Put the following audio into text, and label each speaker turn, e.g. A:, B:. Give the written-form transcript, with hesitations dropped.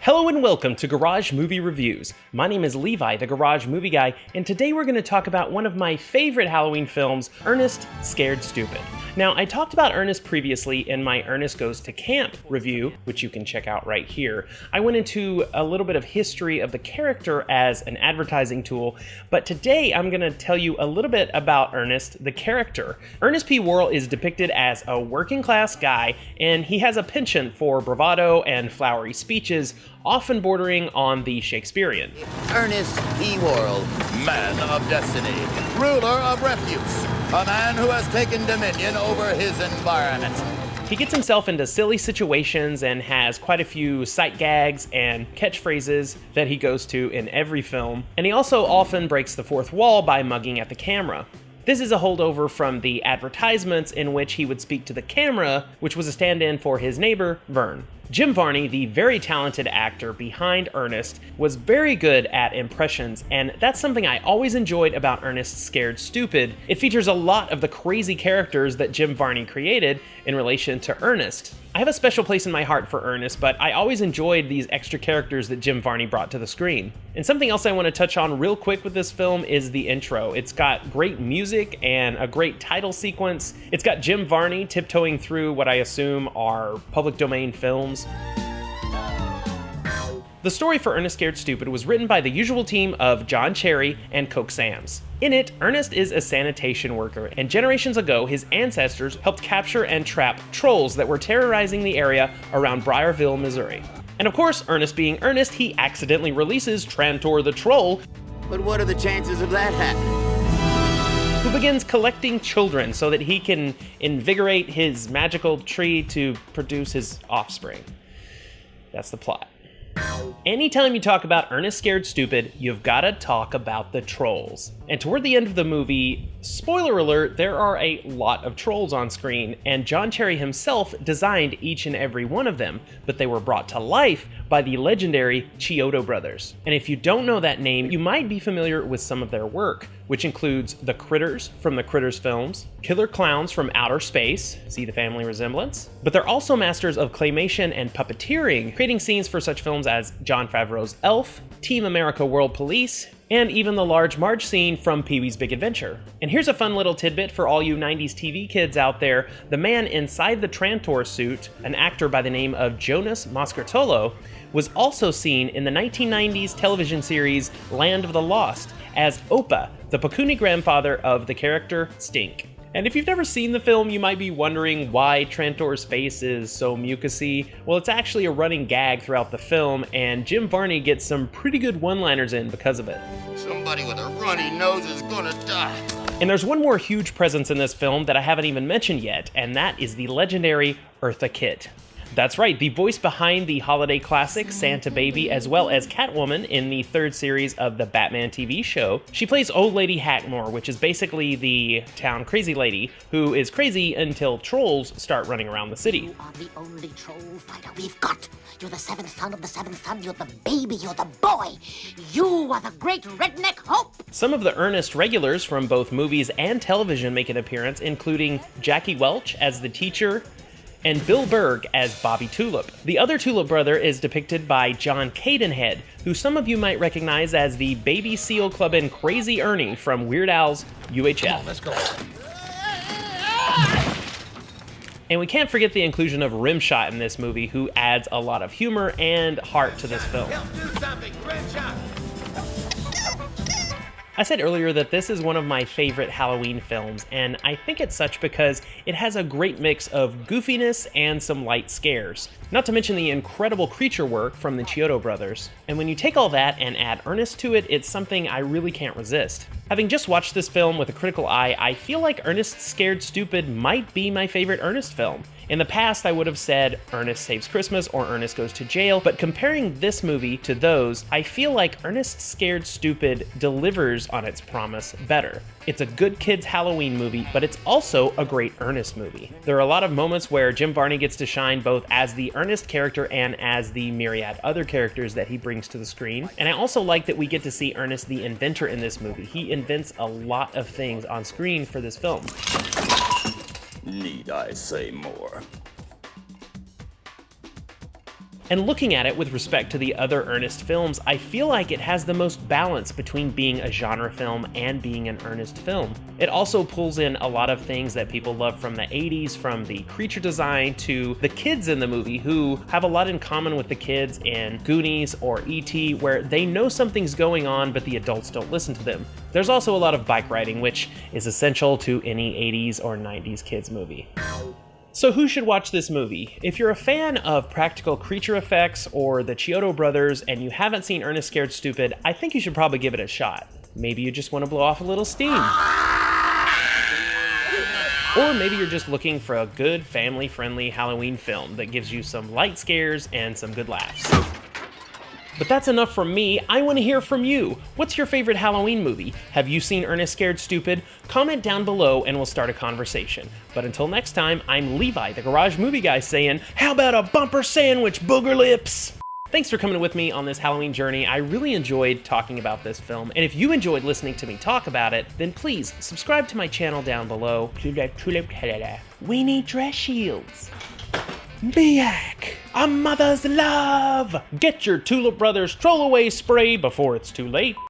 A: Hello and welcome to Garage Movie Reviews. My name is Levi, the Garage Movie Guy, and today we're going to talk about one of my favorite Halloween films, Ernest Scared Stupid. Now, I talked about Ernest previously in my Ernest Goes to Camp review, which you can check out right here. I went into a little bit of history of the character as an advertising tool, but today I'm going to tell you a little bit about Ernest, the character. Ernest P Whorrell is depicted as a working class guy, and he has a penchant for bravado and flowery speeches, often bordering on the Shakespearean.
B: Ernest P Whorrell, man of destiny, ruler of refuse, a man who has taken dominion over his environment.
A: He gets himself into silly situations and has quite a few sight gags and catchphrases that he goes to in every film, and he also often breaks the fourth wall by mugging at the camera. This is a holdover from the advertisements in which he would speak to the camera, which was a stand-in for his neighbor, Vern. Jim Varney, the very talented actor behind Ernest, was very good at impressions, and that's something I always enjoyed about Ernest Scared Stupid. It features a lot of the crazy characters that Jim Varney created in relation to Ernest. I have a special place in my heart for Ernest, but I always enjoyed these extra characters that Jim Varney brought to the screen. And something else I want to touch on real quick with this film is the intro. It's got great music and a great title sequence. It's got Jim Varney tiptoeing through what I assume are public domain films. The story for Ernest Scared Stupid was written by the usual team of John Cherry and Coke Sams. In it, Ernest is a sanitation worker, and generations ago, his ancestors helped capture and trap trolls that were terrorizing the area around Briarville, Missouri. And of course, Ernest being Ernest, he accidentally releases Trantor the Troll.
B: But what are the chances of that happening?
A: Who begins collecting children so that he can invigorate his magical tree to produce his offspring. That's the plot. Anytime you talk about Ernest Scared Stupid, you've got to talk about the trolls. And toward the end of the movie, spoiler alert, there are a lot of trolls on screen, and John Cherry himself designed each and every one of them, but they were brought to life by the legendary Chiodo brothers. And if you don't know that name, you might be familiar with some of their work, which includes the Critters from the Critters films, Killer Clowns from Outer Space, see the family resemblance? But they're also masters of claymation and puppeteering, creating scenes for such films as Jon Favreau's Elf, Team America World Police, and even the Large Marge scene from Pee-wee's Big Adventure. And here's a fun little tidbit for all you 90s TV kids out there. The man inside the Trantor suit, an actor by the name of Jonas Moscartolo, was also seen in the 1990s television series Land of the Lost as Opa, the Pakuni grandfather of the character Stink. And if you've never seen the film, you might be wondering why Trantor's face is so mucusy. Well, it's actually a running gag throughout the film, and Jim Varney gets some pretty good one-liners in because of it.
B: Somebody with a runny nose is gonna die.
A: And there's one more huge presence in this film that I haven't even mentioned yet, and that is the legendary Eartha Kitt. That's right, the voice behind the holiday classic Santa Baby, as well as Catwoman in the third series of the Batman TV show. She plays Old Lady Hackmore, which is basically the town crazy lady who is crazy until trolls start running around the city.
C: You are the only troll fighter we've got. You're the seventh son of the seventh son. You're the baby. You're the boy. You are the great redneck hope.
A: Some of the Ernest regulars from both movies and television make an appearance, including Jackie Welch as the teacher, and Bill Berg as Bobby Tulip. The other Tulip brother is depicted by John Cadenhead, who some of you might recognize as the baby seal clubbing Crazy Ernie from Weird Al's UHF.
B: Come on, let's go.
A: And we can't forget the inclusion of Rimshot in this movie, who adds a lot of humor and heart to this film. I said earlier that this is one of my favorite Halloween films, and I think it's such because it has a great mix of goofiness and some light scares. Not to mention the incredible creature work from the Chiodo brothers. And when you take all that and add Ernest to it, it's something I really can't resist. Having just watched this film with a critical eye, I feel like Ernest Scared Stupid might be my favorite Ernest film. In the past, I would have said Ernest Saves Christmas or Ernest Goes to Jail, but comparing this movie to those, I feel like Ernest Scared Stupid delivers on its promise better. It's a good kids Halloween movie, but it's also a great Ernest movie. There are a lot of moments where Jim Varney gets to shine both as the Ernest character and as the myriad other characters that he brings to the screen. And I also like that we get to see Ernest the inventor in this movie. He invents a lot of things on screen for this film.
D: Need I say more?
A: And looking at it with respect to the other Ernest films, I feel like it has the most balance between being a genre film and being an Ernest film. It also pulls in a lot of things that people love from the 80s, from the creature design to the kids in the movie, who have a lot in common with the kids in Goonies or E.T., where they know something's going on, but the adults don't listen to them. There's also a lot of bike riding, which is essential to any 80s or 90s kids movie. So who should watch this movie? If you're a fan of practical creature effects or the Chiodo brothers and you haven't seen Ernest Scared Stupid, I think you should probably give it a shot. Maybe you just want to blow off a little steam. Or maybe you're just looking for a good family-friendly Halloween film that gives you some light scares and some good laughs. But that's enough from me. I want to hear from you. What's your favorite Halloween movie? Have you seen Ernest Scared Stupid? Comment down below and we'll start a conversation. But until next time, I'm Levi, the Garage Movie Guy, saying, how about a bumper sandwich, booger lips? Thanks for coming with me on this Halloween journey. I really enjoyed talking about this film, and if you enjoyed listening to me talk about it, then please subscribe to my channel down below. We need dress shields. Miak, a mother's love! Get your Tulip Brothers Troll Away spray before it's too late.